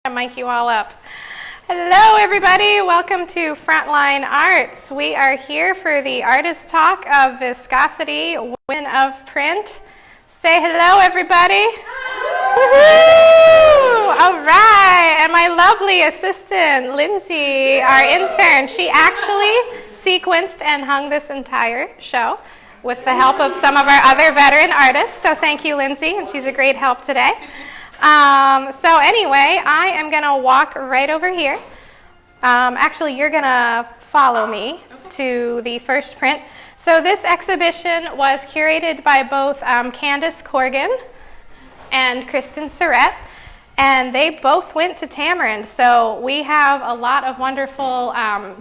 Mic you all up. Hello everybody, welcome to Frontline Arts. We are here for the artist talk of Viscosity, Women of Print. Say hello everybody. Woohoo! All right, and my lovely assistant, Lindsay, our intern, she actually sequenced and hung this entire show with the help of some of our other veteran artists. So thank you, Lindsay, and she's a great help today. So anyway, I am going to walk right over here. Actually, you're going to follow me to the first print. So this exhibition was curated by both Candice, Corgan and Kristin, Sarette, and they both went to Tamarind. So we have a lot of wonderful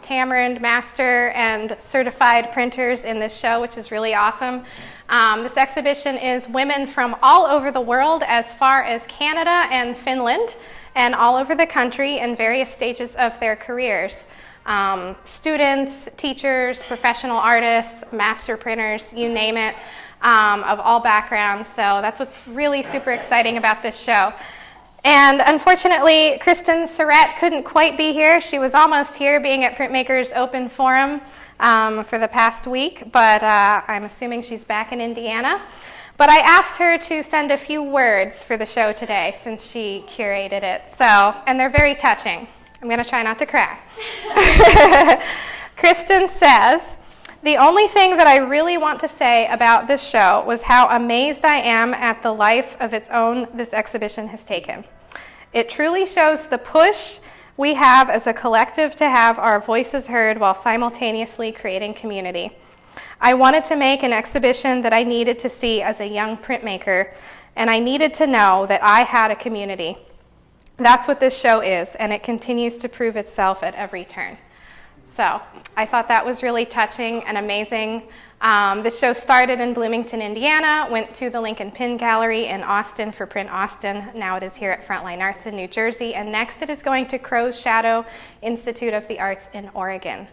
Tamarind master and certified printers in this show, which is really awesome. This exhibition is women from all over the world, as far as Canada and Finland, and all over the country in various stages of their careers. Students, teachers, professional artists, master printers, you name it, of all backgrounds. So that's what's really super exciting about this show. And unfortunately, Kristin Sarette couldn't quite be here. She was almost here, being at Printmakers Open Forum for the past week, but I'm assuming she's back in Indiana. But I asked her to send a few words for the show today since she curated it. So, and they're very touching. I'm going to try not to cry. Kristin says, "The only thing that I really want to say about this show was how amazed I am at the life of its own this exhibition has taken. It truly shows the push we have as a collective to have our voices heard while simultaneously creating community. I wanted to make an exhibition that I needed to see as a young printmaker, and I needed to know that I had a community. That's what this show is, and it continues to prove itself at every turn." So I thought that was really touching and amazing. This show started in Bloomington, Indiana, went to the Lincoln Pin Gallery in Austin for Print Austin. Now it is here at Frontline Arts in New Jersey, and next it is going to Crow's Shadow Institute of the Arts in Oregon.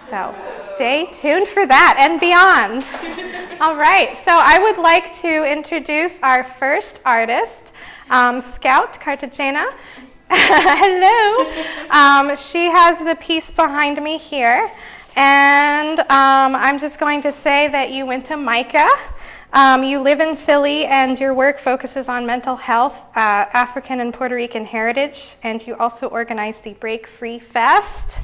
So stay tuned for that and beyond. All right, so I would like to introduce our first artist, Scout Cartagena. Hello. She has the piece behind me here. And I'm just going to say that you went to MICA. You live in Philly, and your work focuses on mental health, African and Puerto Rican heritage, and you also organize the Break Free Fest.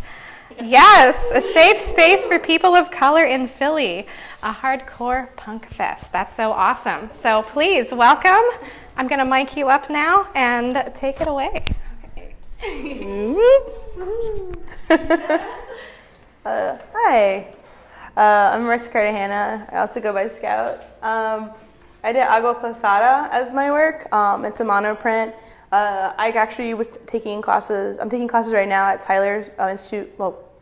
Yes, a safe space for people of color in Philly, a hardcore punk fest. That's so awesome. So please, welcome. I'm going to mic you up now and take it away. Hi, I'm Marissa Cartagena. I also go by Scout. I did Agua Pasada as my work. It's a monoprint. I actually was taking classes. I'm taking classes right now at Tyler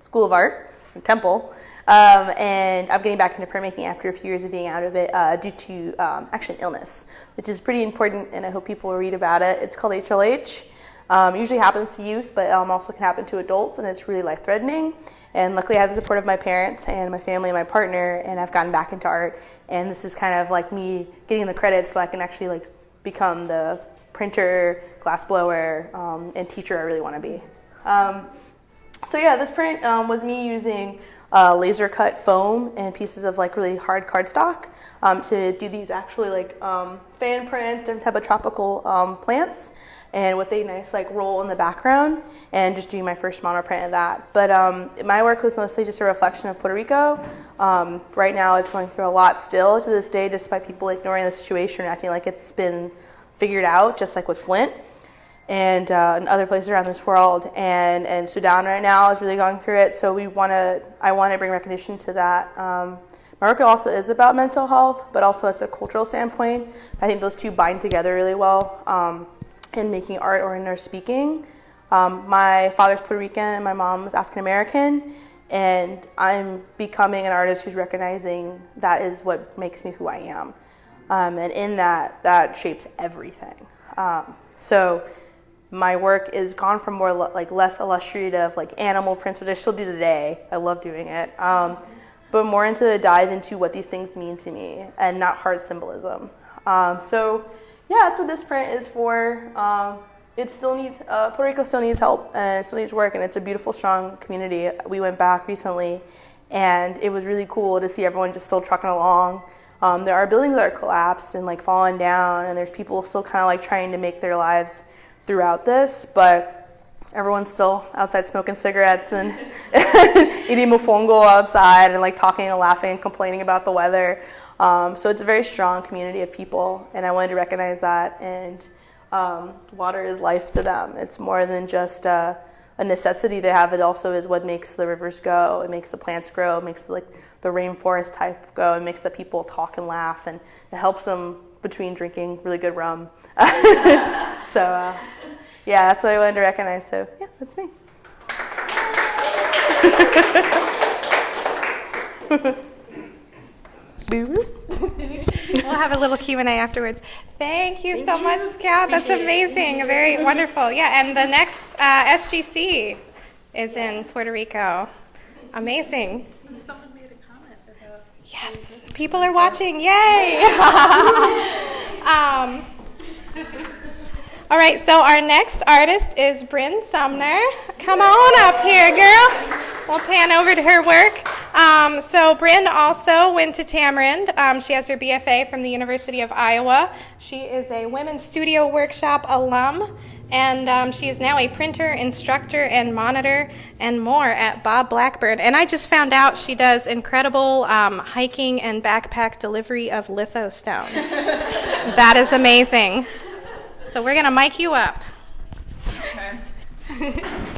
School of Art, Temple, and I'm getting back into printmaking after a few years of being out of it due to actually illness, which is pretty important, and I hope people will read about it. It's called HLH. It usually happens to youth, but also can happen to adults, and it's really life-threatening. And luckily I have the support of my parents and my family and my partner, and I've gotten back into art. And this is kind of like me getting the credits so I can actually become the printer, glassblower, and teacher I really want to be. So yeah, this print was me using laser cut foam and pieces of really hard cardstock to do these actually fan prints, different type of tropical plants, and with a nice roll in the background, and just doing my first monoprint of that. But my work was mostly just a reflection of Puerto Rico. Right now it's going through a lot still to this day, despite people ignoring the situation, acting like it's been figured out, just like with Flint and in other places around this world. And Sudan right now is really going through it, so I want to bring recognition to that. My work also is about mental health, but also it's a cultural standpoint. I think those two bind together really well. In making art or in our speaking. My father's Puerto Rican and my mom's African American, and I'm becoming an artist who's recognizing that is what makes me who I am. And in that shapes everything. So my work is gone from more less illustrative animal prints, which I still do today. I love doing it. But more into a dive into what these things mean to me and not hard symbolism. So yeah, that's what this print is for. it still needs, Puerto Rico still needs help, and it still needs work, and it's a beautiful, strong community. We went back recently, and it was really cool to see everyone just still trucking along. There are buildings that are collapsed and like falling down, and there's people still kind of like trying to make their lives throughout this, but everyone's still outside smoking cigarettes and eating mofongo outside and like talking and laughing and complaining about the weather. So it's a very strong community of people, and I wanted to recognize that. And water is life to them. It's more than just a necessity they have. It also is what makes the rivers go. It makes the plants grow. It makes the rainforest type go. It makes the people talk and laugh, and it helps them between drinking really good rum. So yeah, that's what I wanted to recognize. So yeah, that's me. We'll have a little Q&A afterwards. Thank you so much, Scout. That's amazing. Very wonderful. Yeah, and the next SGC is in Puerto Rico. Amazing. Someone made a comment about... Yes, people are watching. Yay! All right, so our next artist is Bryn Sumner. Come on up here, girl. We'll pan over to her work. So Bryn also went to Tamarind. She has her BFA from the University of Iowa. She is a Women's Studio Workshop alum, and she is now a printer, instructor, and monitor, and more at Bob Blackbird. And I just found out she does incredible hiking and backpack delivery of lithostones. That is amazing. So we're going to mic you up. Okay.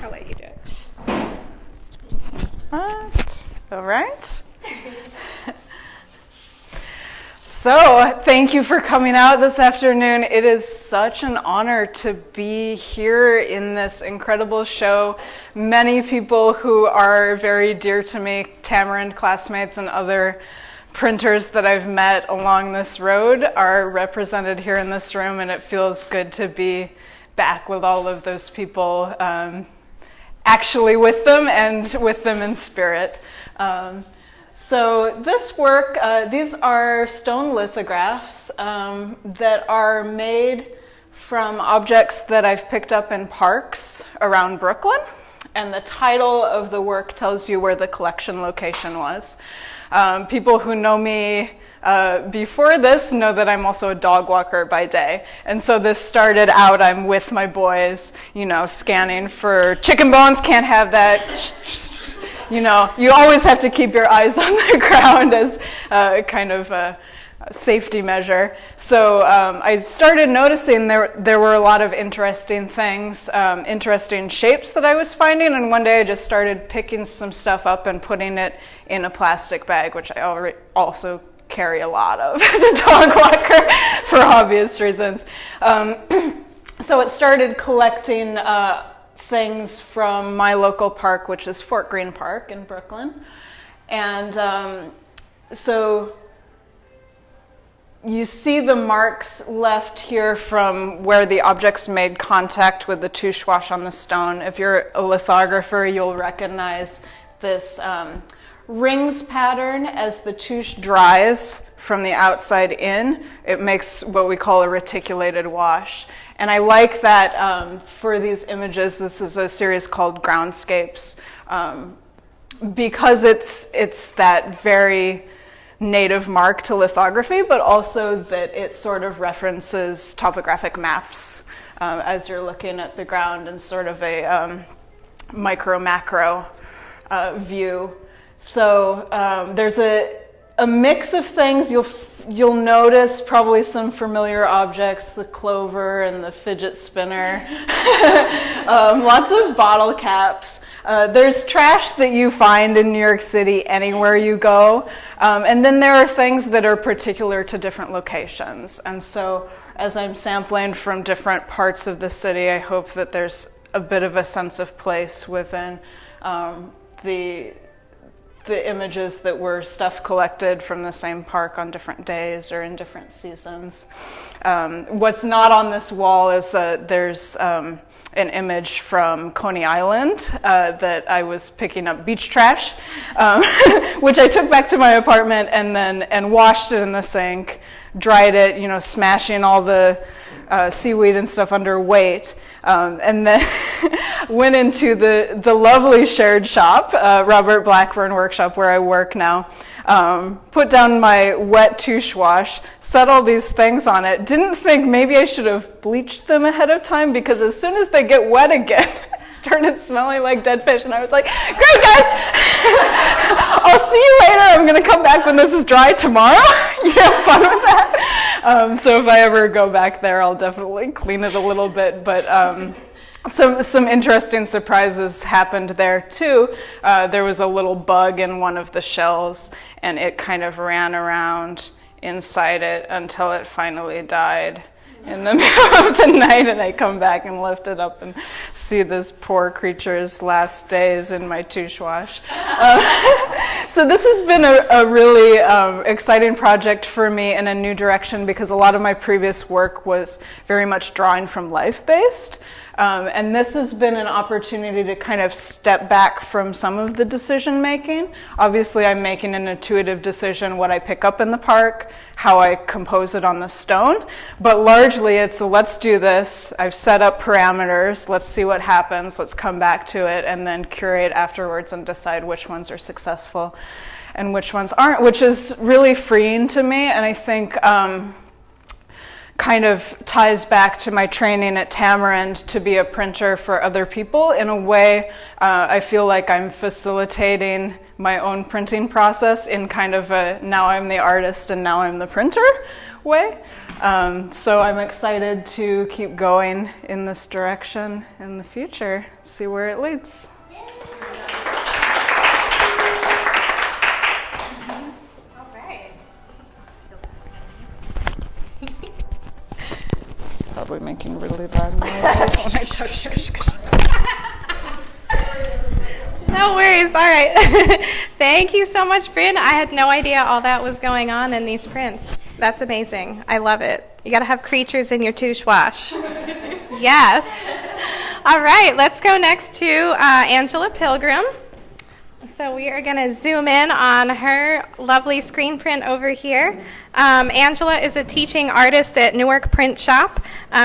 I'll let you do it. All right. So, thank you for coming out this afternoon. It is such an honor to be here in this incredible show. Many people who are very dear to me, Tamarind classmates and other printers that I've met along this road, are represented here in this room, and it feels good to be back with all of those people, actually with them and with them in spirit. So this work, these are stone lithographs that are made from objects that I've picked up in parks around Brooklyn, and the title of the work tells you where the collection location was. People who know me before this know that I'm also a dog walker by day. And so this started out, I'm with my boys, scanning for chicken bones, can't have that. You always have to keep your eyes on the ground as kind of a safety measure. So I started noticing there were a lot of interesting things, interesting shapes that I was finding, and one day I just started picking some stuff up and putting it in a plastic bag, which I also carry a lot of as a dog walker for obvious reasons. So it started collecting things from my local park, which is Fort Greene Park in Brooklyn. And so you see the marks left here from where the objects made contact with the touche wash on the stone. If you're a lithographer, you'll recognize this rings pattern as the touche dries from the outside in. It makes what we call a reticulated wash. And I like that for these images, this is a series called Groundscapes, because it's that very native mark to lithography, but also that it sort of references topographic maps as you're looking at the ground in sort of a micro-macro view. So there's a mix of things. You'll notice probably some familiar objects, the clover and the fidget spinner, lots of bottle caps. There's trash that you find in New York City anywhere you go. And then there are things that are particular to different locations. And so as I'm sampling from different parts of the city, I hope that there's a bit of a sense of place within the images that were stuff collected from the same park on different days or in different seasons. What's not on this wall is that there's an image from Coney Island that I was picking up beach trash, which I took back to my apartment and washed it in the sink, dried it, smashing all the seaweed and stuff under weight. And then went into the lovely shared shop, Robert Blackburn Workshop, where I work now. Put down my wet touche wash, set all these things on it. Didn't think maybe I should have bleached them ahead of time, because as soon as they get wet again, it started smelling like dead fish. And I was like, great guys, I'll see you later. I'm going to come back when this is dry tomorrow. You have fun with that? So if I ever go back there, I'll definitely clean it a little bit. But some interesting surprises happened there too. There was a little bug in one of the shells, and it kind of ran around inside it until it finally died in the middle of the night, and I come back and lift it up and see this poor creature's last days in my touche wash. So this has been a really exciting project for me in a new direction, because a lot of my previous work was very much drawing from life-based. And this has been an opportunity to kind of step back from some of the decision making. Obviously, I'm making an intuitive decision what I pick up in the park, how I compose it on the stone, but largely it's let's do this. I've set up parameters, let's see what happens, let's come back to it, and then curate afterwards and decide which ones are successful and which ones aren't, which is really freeing to me. And I think kind of ties back to my training at Tamarind to be a printer for other people. In a way, I feel like I'm facilitating my own printing process in kind of a now I'm the artist and now I'm the printer way. So I'm excited to keep going in this direction in the future, see where it leads. Probably making really loud noises when I touch it. No worries. All right. Thank you so much, Bryn. I had no idea all that was going on in these prints. That's amazing. I love it. You got to have creatures in your touche wash. Yes. All right. Let's go next to Angela Pilgrim. So we are going to zoom in on her lovely screen print over here. Angela is a teaching artist at Newark Print Shop.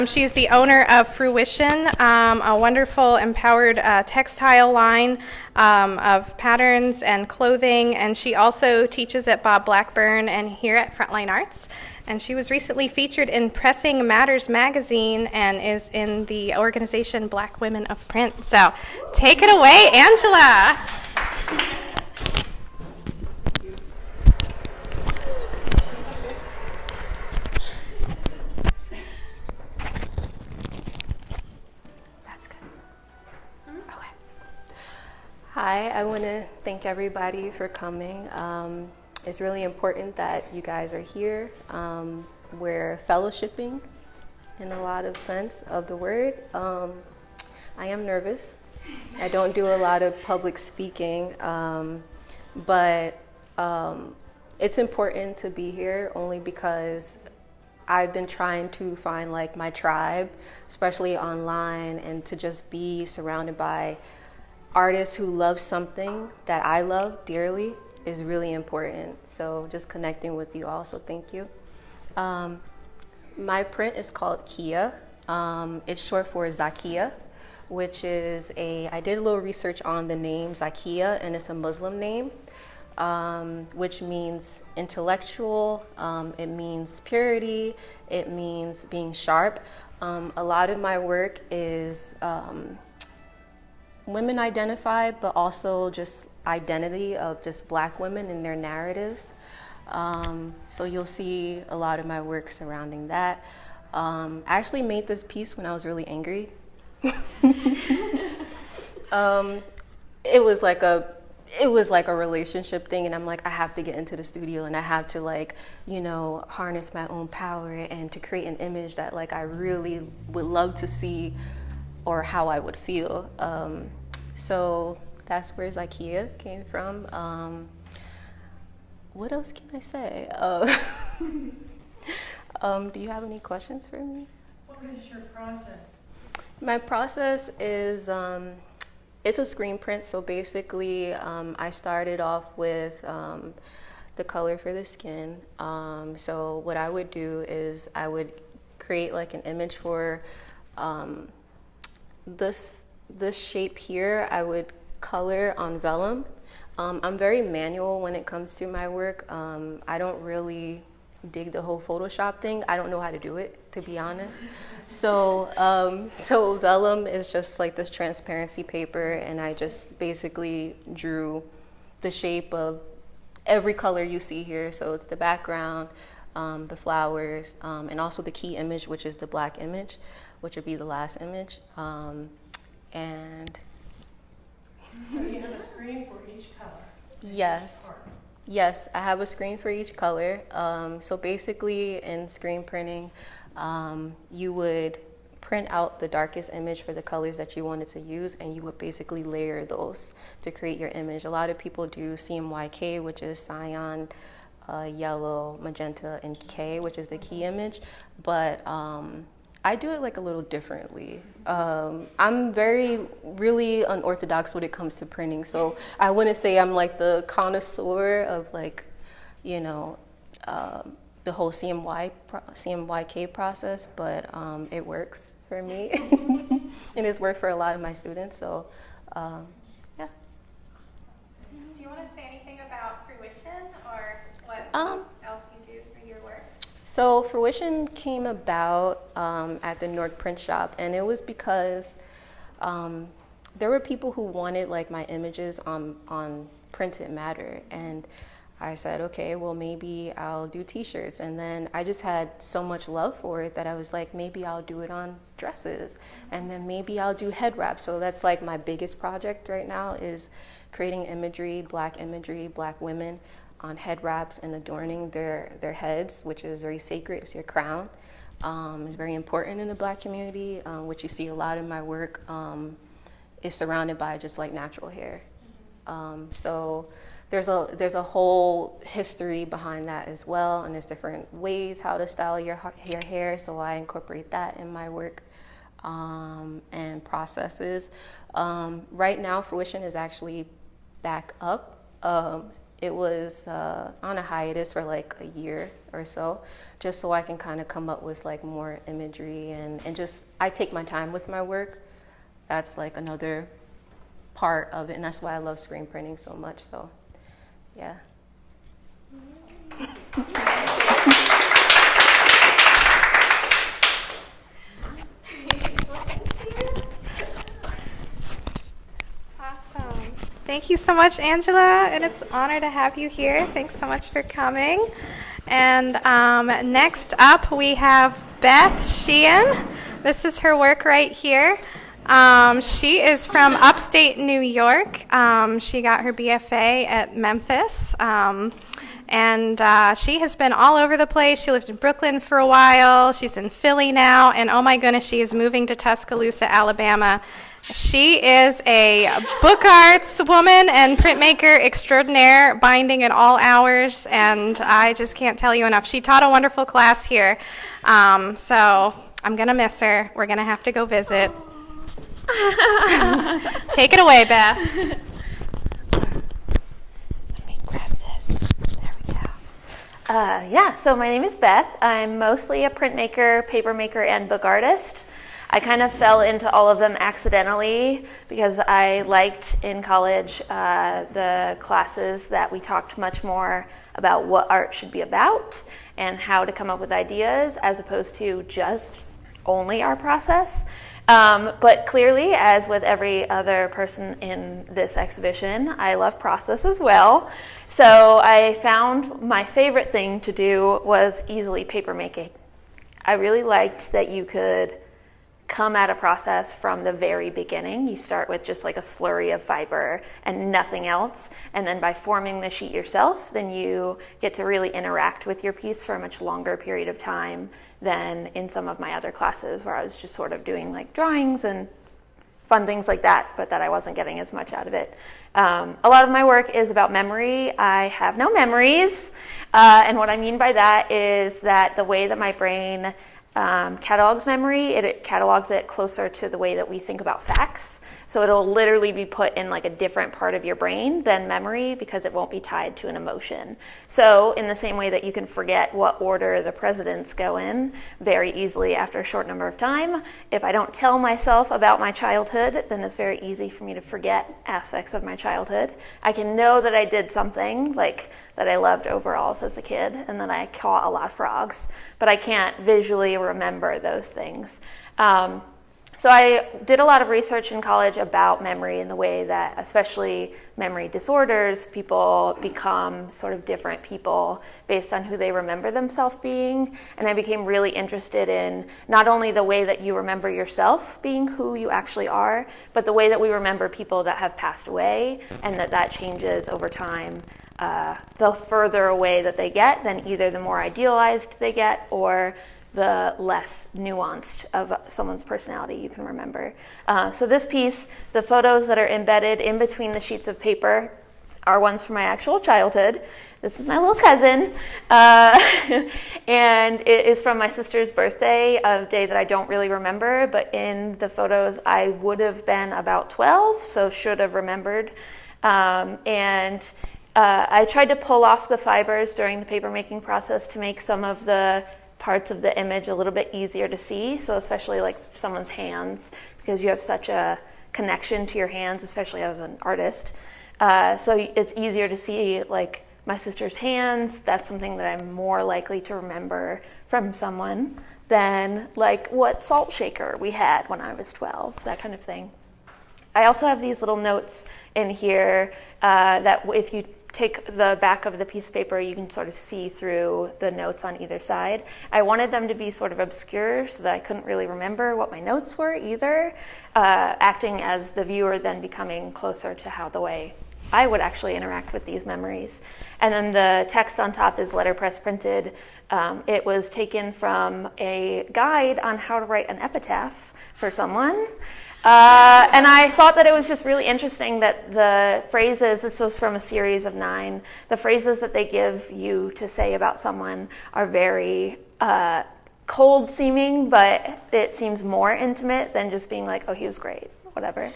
She's the owner of Fruition, a wonderful empowered textile line of patterns and clothing. And she also teaches at Bob Blackburn and here at Frontline Arts. And she was recently featured in Pressing Matters magazine and is in the organization Black Women of Print. So take it away, Angela. That's good. Okay. Hi, I want to thank everybody for coming. It's really important that you guys are here. We're fellowshipping in a lot of sense of the word. I am nervous. I don't do a lot of public speaking, but it's important to be here only because I've been trying to find like my tribe, especially online, and to just be surrounded by artists who love something that I love dearly is really important. So just connecting with you all, so thank you. My print is called Kia. It's short for Zakia, which is I did a little research on the name Zakia, and it's a Muslim name, which means intellectual, it means purity, it means being sharp. A lot of my work is women identified, but also just identity of just Black women and their narratives. So you'll see a lot of my work surrounding that. I actually made this piece when I was really angry. It was like a relationship thing, and I'm like, I have to get into the studio and I have to like, harness my own power and to create an image that like I really would love to see or how I would feel. So that's where Zakia came from. What else can I say? Do you have any questions for me? What is your process? My process is, it's a screen print. So basically, I started off with the color for the skin. So what I would do is I would create like an image for this shape here, I would color on vellum. I'm very manual when it comes to my work. I don't really dig the whole Photoshop thing. I don't know how to do it, to be honest. So vellum is just like this transparency paper, and I just basically drew the shape of every color you see here. So it's the background, the flowers, and also the key image, which is the black image, which would be the last image. And So you have a screen for each color? yes. Yes, I have a screen for each color. So basically in screen printing, you would print out the darkest image for the colors that you wanted to use, and you would basically layer those to create your image. A lot of people do CMYK, which is cyan, yellow, magenta, and K, which is the key image. But I do it like a little differently. I'm really unorthodox when it comes to printing. So I wouldn't say I'm like the connoisseur of like, you know, the whole CMYK process, but it works for me. And it's worked for a lot of my students. So yeah. Do you want to say anything about fruition or what else you do for your work? So Fruition came about at the New York Print Shop, and it was because there were people who wanted like my images on printed matter, and I said, okay, well maybe I'll do t-shirts. And then I just had so much love for it that I was like, maybe I'll do it on dresses, and then maybe I'll do head wraps. So that's like my biggest project right now, is creating imagery, black women on head wraps and adorning their heads, which is very sacred. It's your crown. It's very important in the Black community, which you see a lot in my work, is surrounded by just like natural hair. So there's a whole history behind that as well, and there's different ways how to style your hair. So I incorporate that in my work and processes. Right now, Fruition is actually back up. It was on a hiatus for like a year or so, just so I can kind of come up with like more imagery and just, I take my time with my work. That's like another part of it, and that's why I love screen printing so much. So yeah. Awesome. Thank you so much, Angela, and it's an honor to have you here. Thanks so much for coming. And next up, we have Beth Sheehan. This is her work right here. She is from upstate New York. She got her BFA at Memphis. And she has been all over the place. She lived in Brooklyn for a while. She's in Philly now. And oh my goodness, she is moving to Tuscaloosa, Alabama. She is a book arts woman and printmaker extraordinaire, binding at all hours. And I just can't tell you enough. She taught a wonderful class here. So I'm going to miss her. We're going to have to go visit. Take it away, Beth. Let me grab this. There we go. Yeah, so my name is Beth. I'm mostly a printmaker, papermaker, and book artist. I kind of fell into all of them accidentally because I liked in college the classes that we talked much more about what art should be about and how to come up with ideas as opposed to just only our process. But clearly, as with every other person in this exhibition, I love process as well. So I found my favorite thing to do was easily papermaking. I really liked that you could come at a process from the very beginning. You start with just like a slurry of fiber and nothing else. And then by forming the sheet yourself, then you get to really interact with your piece for a much longer period of time than in some of my other classes where I was just sort of doing like drawings and fun things like that, but that I wasn't getting as much out of it. A lot of my work is about memory. I have no memories. And what I mean by that is that the way that my brain catalogs memory, it catalogs it closer to the way that we think about facts. So it'll literally be put in like a different part of your brain than memory because it won't be tied to an emotion. So in the same way that you can forget what order the presidents go in very easily after a short number of time, if I don't tell myself about my childhood, then it's very easy for me to forget aspects of my childhood. I can know that I did something, like that I loved overalls as a kid and that I caught a lot of frogs, but I can't visually remember those things. So I did a lot of research in college about memory and the way that, especially memory disorders, people become sort of different people based on who they remember themselves being. And I became really interested in not only the way that you remember yourself being who you actually are, but the way that we remember people that have passed away, and that changes over time. The further away that they get, then either the more idealized they get or the less nuanced of someone's personality you can remember. So this piece, the photos that are embedded in between the sheets of paper are ones from my actual childhood. This is my little cousin, and it is from my sister's birthday, a day that I don't really remember, but in the photos I would have been about 12, so should have remembered. I tried to pull off the fibers during the papermaking process to make some of the parts of the image a little bit easier to see, so especially like someone's hands, because you have such a connection to your hands, especially as an artist. So it's easier to see like my sister's hands. That's something that I'm more likely to remember from someone than like what salt shaker we had when I was 12, that kind of thing. I also have these little notes in here that if you take the back of the piece of paper, you can sort of see through the notes on either side. I wanted them to be sort of obscure so that I couldn't really remember what my notes were either, acting as the viewer, then becoming closer to how the way I would actually interact with these memories. And then the text on top is letterpress printed. It was taken from a guide on how to write an epitaph for someone. And I thought that it was just really interesting that the phrases, this was from a series of 9, the phrases that they give you to say about someone are very cold seeming, but it seems more intimate than just being like, oh, he was great, whatever.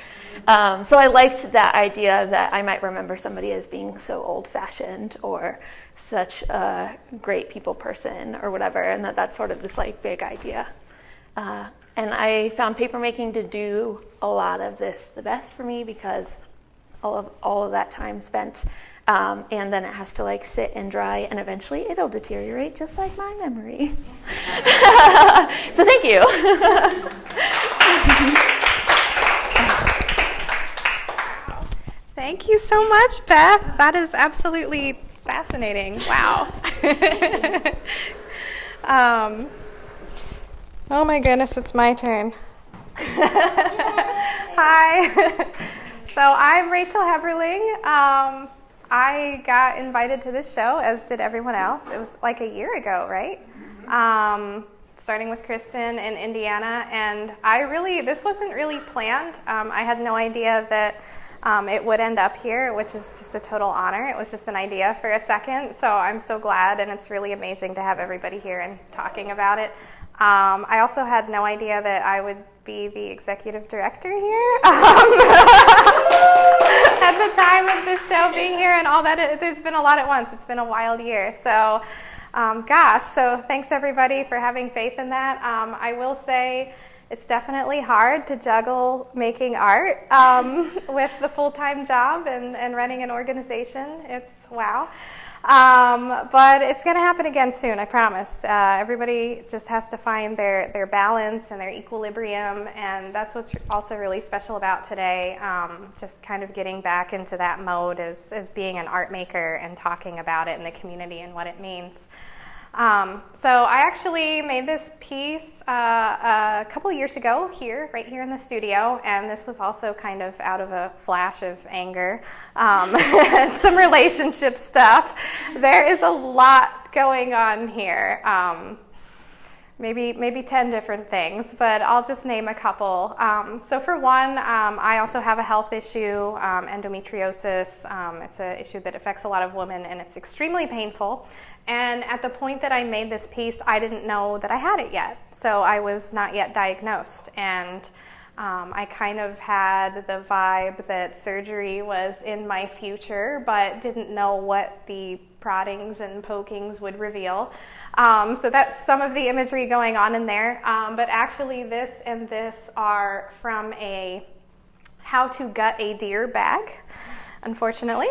So I liked that idea that I might remember somebody as being so old-fashioned or such a great people person or whatever, and that's sort of this like big idea. And I found papermaking to do a lot of this the best for me because all of that time spent, and then it has to like sit and dry, and eventually it'll deteriorate just like my memory. So thank you. Thank you so much, Beth. That is absolutely fascinating. Wow. Oh my goodness, it's my turn. Hi. So I'm Rachel Heberling. I got invited to this show, as did everyone else. It was like a year ago, right? Starting with Kristin in Indiana. And this wasn't really planned. I had no idea that it would end up here, which is just a total honor. It was just an idea for a second. So I'm so glad, and it's really amazing to have everybody here and talking about it. I also had no idea that I would be the executive director here at the time of this show being here and all that. There's been a lot at once. It's been a wild year. So, so thanks everybody for having faith in that. I will say it's definitely hard to juggle making art with the full-time job and running an organization. It's wow. But it's going to happen again soon, I promise. Everybody just has to find their balance and their equilibrium, and that's what's also really special about today, just kind of getting back into that mode as being an art maker and talking about it in the community and what it means. So I actually made this piece a couple of years ago right here in the studio, and this was also kind of out of a flash of anger, and some relationship stuff. There is a lot going on here, maybe 10 different things, but I'll just name a couple. So for one, I also have a health issue, endometriosis. It's an issue that affects a lot of women, and it's extremely painful. And at the point that I made this piece, I didn't know that I had it yet. So I was not yet diagnosed. And I kind of had the vibe that surgery was in my future, but didn't know what the proddings and pokings would reveal. So that's some of the imagery going on in there. But actually this and this are from a how to gut a deer bag, unfortunately.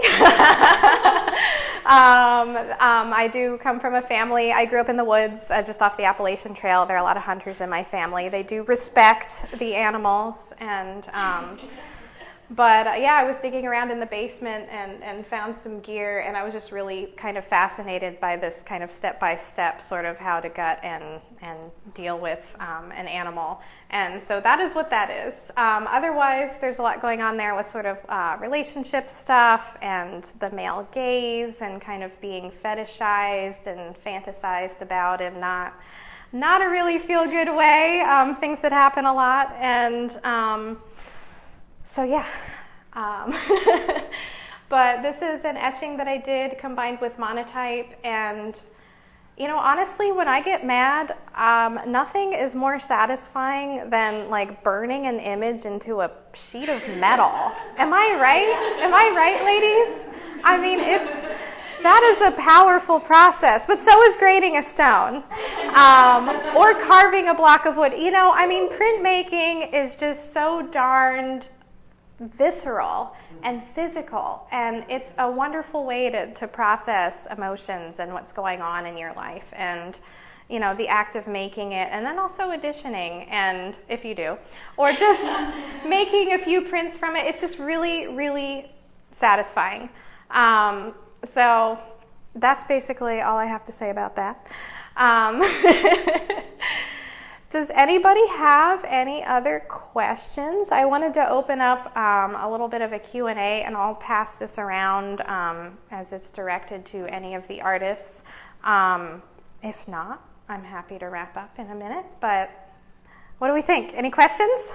I do come from a family, I grew up in the woods just off the Appalachian Trail. There are a lot of hunters in my family. They do respect the animals, and but yeah, I was digging around in the basement and found some gear, and I was just really kind of fascinated by this kind of step-by-step sort of how to gut and deal with an animal. And so that is what that is. Otherwise, there's a lot going on there with sort of relationship stuff and the male gaze and kind of being fetishized and fantasized about in not a really feel-good way, things that happen a lot. And so yeah, but this is an etching that I did combined with monotype, and you know, honestly, when I get mad, nothing is more satisfying than like burning an image into a sheet of metal. Am I right? Am I right, ladies? I mean, that is a powerful process, but so is grading a stone or carving a block of wood. You know, I mean, printmaking is just so darned visceral and physical, and it's a wonderful way to process emotions and what's going on in your life, and you know, the act of making it, and then also editioning, and if you do, or just making a few prints from it, it's just really, really satisfying. So that's basically all I have to say about that. Does anybody have any other questions? I wanted to open up a little bit of a Q&A, and I'll pass this around as it's directed to any of the artists. If not, I'm happy to wrap up in a minute, but what do we think? Any questions?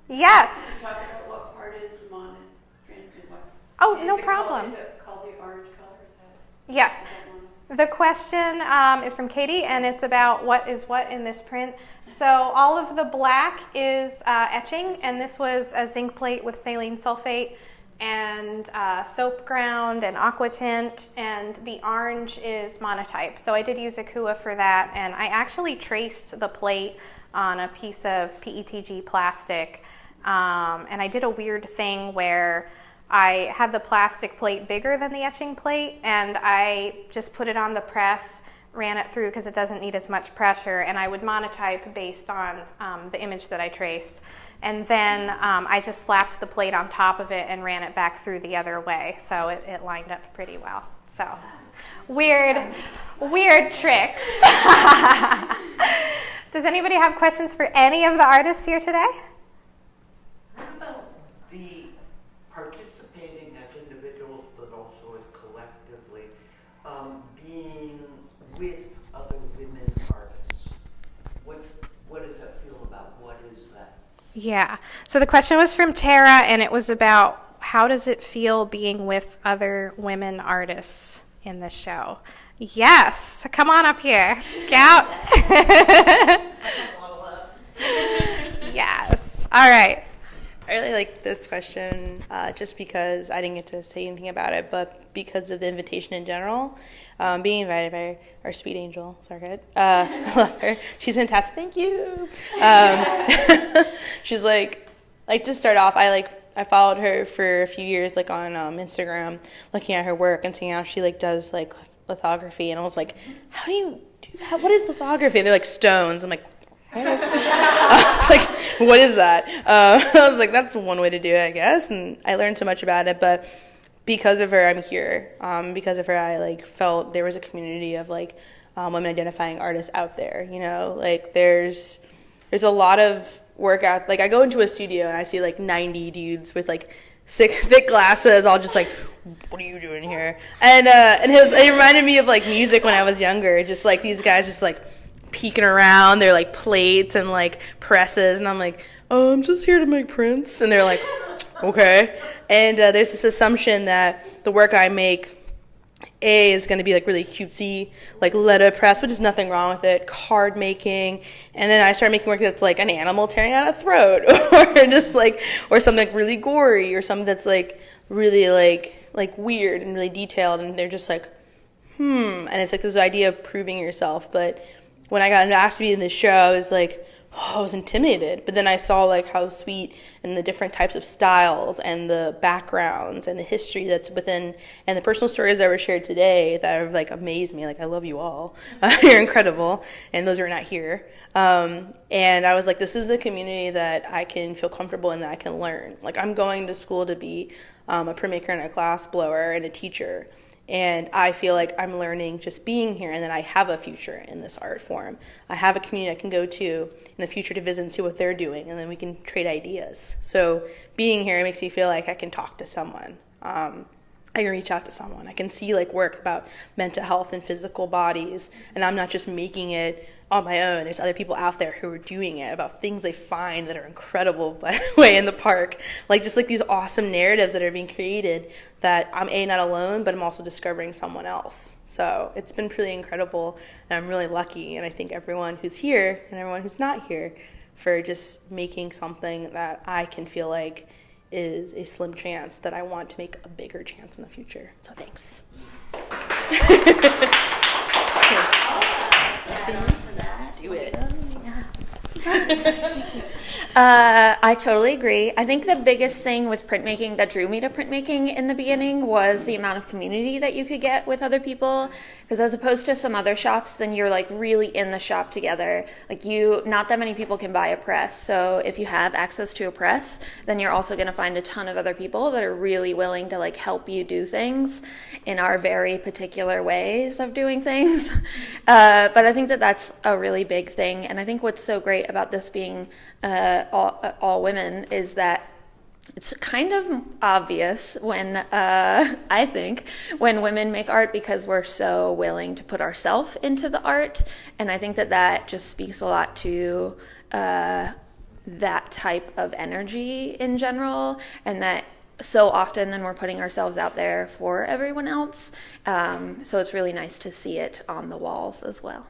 Yes? Can you talk about what part is mono print and what? Oh, no problem. Is it called the orange color? Is that, Yes. is that one? The question is from Katie, and it's about what is what in this print. So all of the black is etching, and this was a zinc plate with saline sulfate and soap ground and aqua tint, and the orange is monotype. So I did use a Kua for that, and I actually traced the plate on a piece of PETG plastic, and I did a weird thing where I had the plastic plate bigger than the etching plate, and I just put it on the press, ran it through because it doesn't need as much pressure, and I would monotype based on the image that I traced. And then I just slapped the plate on top of it and ran it back through the other way, so it lined up pretty well. So weird tricks. Does anybody have questions for any of the artists here today? What about the participating as individuals, but also as collectively, being with other women artists? What does that feel about? What is that? Yeah. So the question was from Tara, and it was about how does it feel being with other women artists in the show? Yes. Come on up here, Scout. Yes. All right. I really like this question just because I didn't get to say anything about it, but because of the invitation in general. Being invited by our sweet angel, Sarette. I love her. She's fantastic. Thank you. She's like to start off, I followed her for a few years on Instagram, looking at her work and seeing how she does lithography, and I was like, how do you do that? What is lithography? And they're like stones. I'm like, I was like, what is that? I was like, that's one way to do it, I guess. And I learned so much about it, but because of her, I'm here. Because of her, I felt there was a community of women identifying artists out there. You know, there's a lot of work out. I go into a studio and I see 90 dudes with thick glasses, all just what are you doing here? And it reminded me of music when I was younger. Just these guys just peeking around their plates and presses, and I'm like, oh, I'm just here to make prints, and they're like, okay. And there's this assumption that the work I make A is going to be like really cutesy, like letterpress, which is nothing wrong with it, card making, and then I started making work that's like an animal tearing out a throat, or just like, or something like really gory, or something that's like really like weird and really detailed, and they're just like, and it's like this idea of proving yourself. But when I got asked to be in this show, I was like, I was intimidated, but then I saw like how sweet and the different types of styles and the backgrounds and the history that's within, and the personal stories that were shared today that have like amazed me. Like, I love you all. You're incredible, and those are not here. And I was like, this is a community that I can feel comfortable in, that I can learn. Like, I'm going to school to be a printmaker and a glass blower and a teacher. And I feel like I'm learning just being here, and that I have a future in this art form. I have a community I can go to in the future to visit and see what they're doing, and then we can trade ideas. So being here, it makes me feel like I can talk to someone. I can reach out to someone. I can see like work about mental health and physical bodies, and I'm not just making it on my own. There's other people out there who are doing it, about things they find that are incredible, by the way, in the park. Like, just like these awesome narratives that are being created that I'm not alone, but I'm also discovering someone else. So it's been pretty incredible, and I'm really lucky, and I thank everyone who's here and everyone who's not here for just making something that I can feel like is a slim chance that I want to make a bigger chance in the future. So thanks. Do it. I totally agree. I think the biggest thing with printmaking that drew me to printmaking in the beginning was the amount of community that you could get with other people. Because as opposed to some other shops, then you're like really in the shop together. Like, not that many people can buy a press. So if you have access to a press, then you're also going to find a ton of other people that are really willing to like help you do things in our very particular ways of doing things. But I think that that's a really big thing. And I think what's so great about this being all women is that it's kind of obvious when, I think, when women make art, because we're so willing to put ourselves into the art. And I think that that just speaks a lot to that type of energy in general, and that so often then we're putting ourselves out there for everyone else. So it's really nice to see it on the walls as well.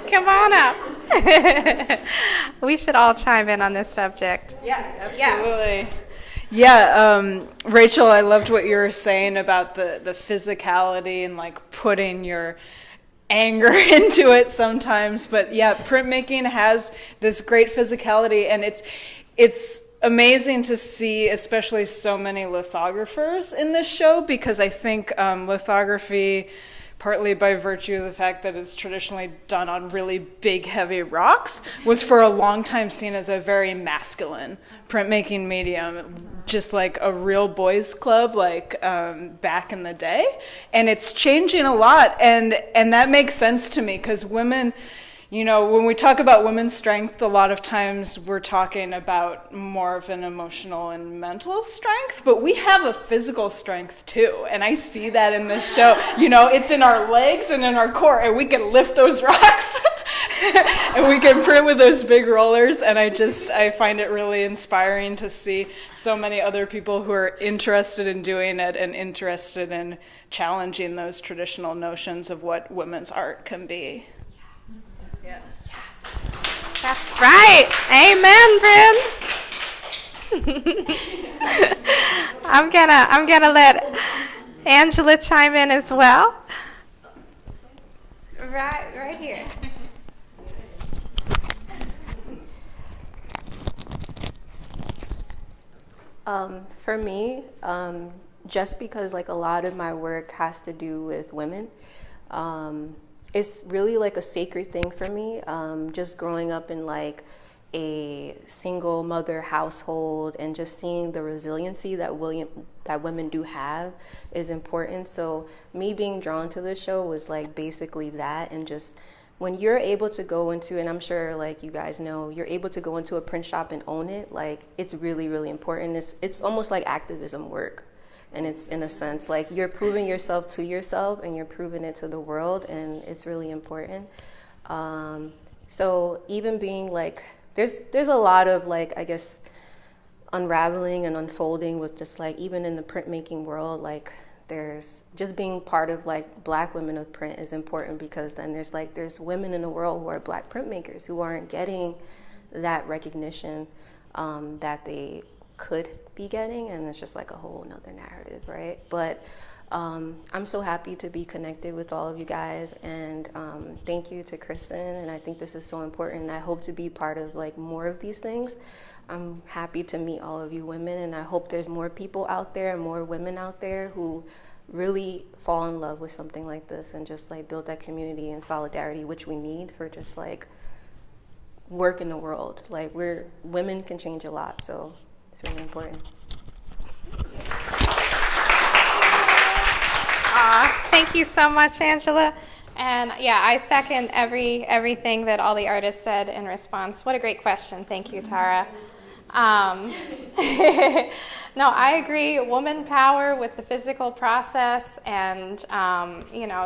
Come on up. We should all chime in on this subject. Yeah, absolutely. Yeah, Rachel, I loved what you were saying about the physicality and like putting your anger into it sometimes. But yeah, printmaking has this great physicality, and it's amazing to see, especially so many lithographers in this show, because I think lithography, partly by virtue of the fact that it's traditionally done on really big, heavy rocks, was for a long time seen as a very masculine printmaking medium, just like a real boys club, like back in the day. And it's changing a lot, and that makes sense to me, because women, you know, when we talk about women's strength, a lot of times we're talking about more of an emotional and mental strength, but we have a physical strength too. And I see that in this show. You know, it's in our legs and in our core, and we can lift those rocks and we can print with those big rollers. And I find it really inspiring to see so many other people who are interested in doing it and interested in challenging those traditional notions of what women's art can be. Yeah. Yes. That's right. Amen, Bryn. I'm gonna let Angela chime in as well. Right here. For me, just because like a lot of my work has to do with women, it's really like a sacred thing for me. Just growing up in like a single mother household and just seeing the resiliency that women do have is important. So me being drawn to this show was like basically that, and just when you're able to go into, and I'm sure like you guys know, you're able to go into a print shop and own it, like it's really, really important. It's almost like activism work. And it's in a sense like you're proving yourself to yourself and you're proving it to the world, and it's really important. So even being like there's a lot of like, I guess, unraveling and unfolding with just like, even in the printmaking world, like there's just being part of like Black women of print is important, because then there's women in the world who are Black printmakers who aren't getting that recognition that they could be getting, and it's just like a whole nother narrative, right? But I'm so happy to be connected with all of you guys, and thank you to Kristin, and I think this is so important, and I hope to be part of like more of these things. I'm happy to meet all of you women, and I hope there's more people out there and more women out there who really fall in love with something like this and just like build that community and solidarity, which we need for just like work in the world. Like women can change a lot, so it's really important. Thank you so much, Angela. And yeah, I second everything that all the artists said in response. What a great question. Thank you, Tara. No, I agree. Woman power with the physical process and,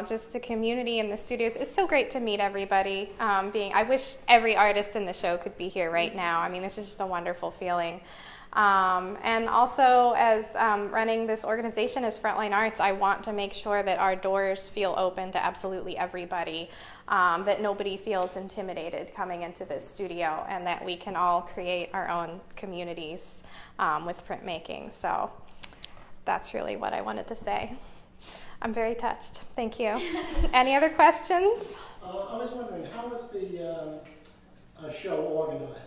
just the community in the studios. It's so great to meet everybody. I wish every artist in the show could be here right now. I mean, this is just a wonderful feeling. And also, as running this organization as Frontline Arts, I want to make sure that our doors feel open to absolutely everybody, that nobody feels intimidated coming into this studio, and that we can all create our own communities with printmaking. So that's really what I wanted to say. I'm very touched. Thank you. Any other questions? I was wondering, how was the show organized?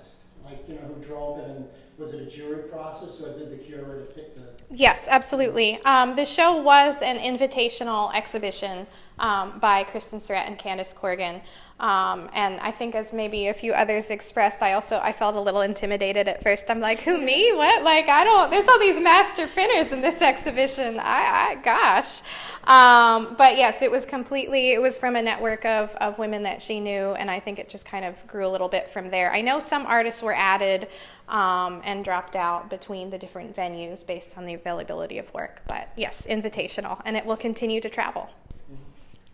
Like, who drove it, and was it a jury process, or did the curator pick the... Yes, absolutely. The show was an invitational exhibition by Kristin, Sarette, and Candice Corgan. And I think, as maybe a few others expressed, I felt a little intimidated at first. I'm like, who, me? What? Like, there's all these master printers in this exhibition. Gosh. But yes, it was from a network of women that she knew, and I think it just kind of grew a little bit from there. I know some artists were added and dropped out between the different venues based on the availability of work. But yes, invitational, and it will continue to travel.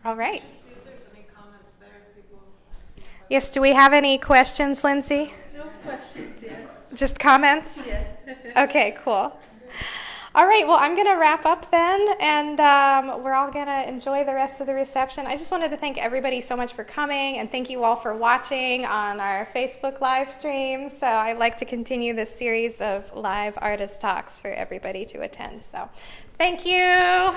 All right. See if there's any comments there. People asking questions. Yes, do we have any questions, Lindsay? No questions yet. Just comments? Yes. Okay, cool. All right, well, I'm going to wrap up then, and we're all going to enjoy the rest of the reception. I just wanted to thank everybody so much for coming, and thank you all for watching on our Facebook live stream. So I'd like to continue this series of live artist talks for everybody to attend. So thank you.